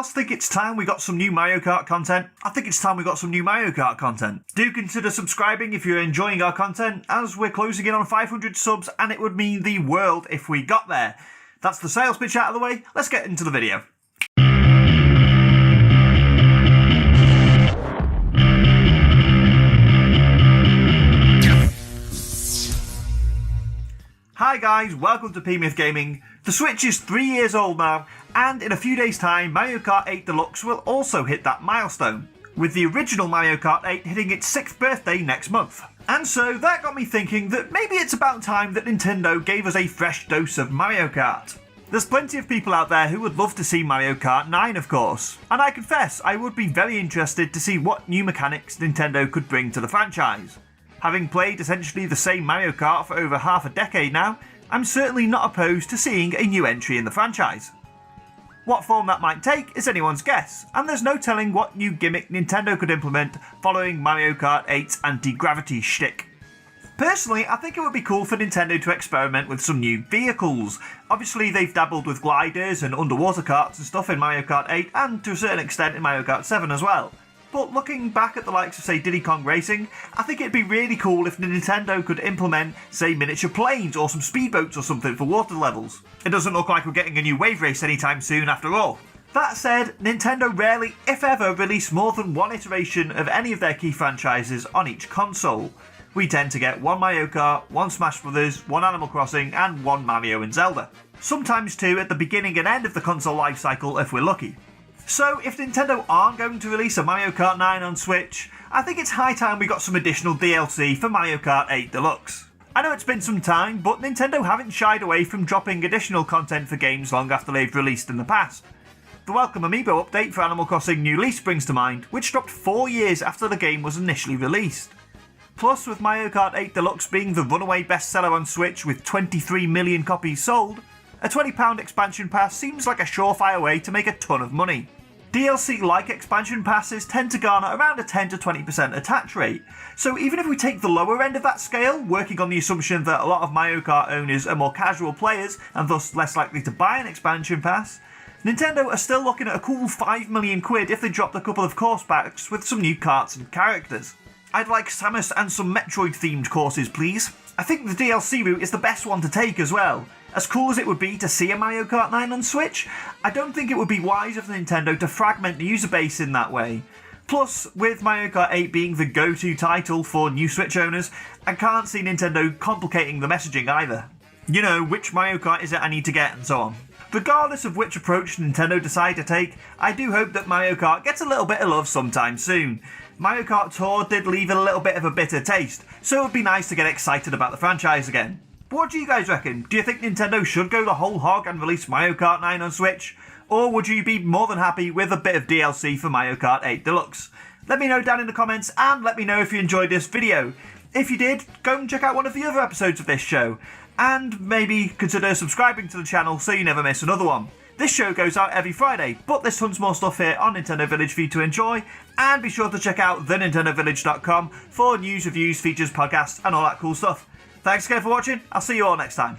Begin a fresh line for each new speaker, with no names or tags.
else think it's time we got some new Mario Kart content? I think it's time we got some new Mario Kart content. Do consider subscribing if you're enjoying our content, as we're closing in on 500 subs and it would mean the world if we got there. That's the sales pitch out of the way, let's get into the video. Hi guys, welcome to P-Myth Gaming. The Switch is 3 years old now, and in a few days time Mario Kart 8 Deluxe will also hit that milestone, with the original Mario Kart 8 hitting its 6th birthday next month. And so that got me thinking that maybe it's about time that Nintendo gave us a fresh dose of Mario Kart. There's plenty of people out there who would love to see Mario Kart 9 of course, and I confess I would be very interested to see what new mechanics Nintendo could bring to the franchise. Having played essentially the same Mario Kart for over half a decade now, I'm certainly not opposed to seeing a new entry in the franchise. What form that might take is anyone's guess, and there's no telling what new gimmick Nintendo could implement following Mario Kart 8's anti-gravity shtick. Personally, I think it would be cool for Nintendo to experiment with some new vehicles. Obviously they've dabbled with gliders and underwater carts and stuff in Mario Kart 8 and to a certain extent in Mario Kart 7 as well. But looking back at the likes of say Diddy Kong Racing, I think it'd be really cool if Nintendo could implement say miniature planes or some speedboats or something for water levels. It doesn't look like we're getting a new wave race anytime soon after all. That said, Nintendo rarely, if ever, release more than one iteration of any of their key franchises on each console. We tend to get one Mario Kart, one Smash Bros, one Animal Crossing and one Mario and Zelda. Sometimes two at the beginning and end of the console lifecycle if we're lucky. So if Nintendo aren't going to release a Mario Kart 9 on Switch, I think it's high time we got some additional DLC for Mario Kart 8 Deluxe. I know it's been some time, but Nintendo haven't shied away from dropping additional content for games long after they've released in the past. The welcome Amiibo update for Animal Crossing New Leaf springs to mind, which dropped 4 years after the game was initially released. Plus, with Mario Kart 8 Deluxe being the runaway bestseller on Switch with 23 million copies sold, a £20 expansion pass seems like a surefire way to make a ton of money. DLC-like expansion passes tend to garner around a 10 to 20% attach rate, so even if we take the lower end of that scale, working on the assumption that a lot of Mario Kart owners are more casual players and thus less likely to buy an expansion pass, Nintendo are still looking at a cool 5 million quid if they dropped a couple of course packs with some new karts and characters. I'd like Samus and some Metroid themed courses please. I think the DLC route is the best one to take as well. As cool as it would be to see a Mario Kart 9 on Switch, I don't think it would be wise of Nintendo to fragment the user base in that way. Plus, with Mario Kart 8 being the go-to title for new Switch owners, I can't see Nintendo complicating the messaging either. You know, which Mario Kart is it I need to get and so on. Regardless of which approach Nintendo decide to take, I do hope that Mario Kart gets a little bit of love sometime soon. Mario Kart Tour did leave a little bit of a bitter taste, so it would be nice to get excited about the franchise again. But what do you guys reckon? Do you think Nintendo should go the whole hog and release Mario Kart 9 on Switch? Or would you be more than happy with a bit of DLC for Mario Kart 8 Deluxe? Let me know down in the comments and let me know if you enjoyed this video. If you did, go and check out one of the other episodes of this show. And maybe consider subscribing to the channel so you never miss another one. This show goes out every Friday, but there's tons more stuff here on Nintendo Village for you to enjoy. And be sure to check out thenintendovillage.com for news, reviews, features, podcasts and all that cool stuff. Thanks again for watching, I'll see you all next time.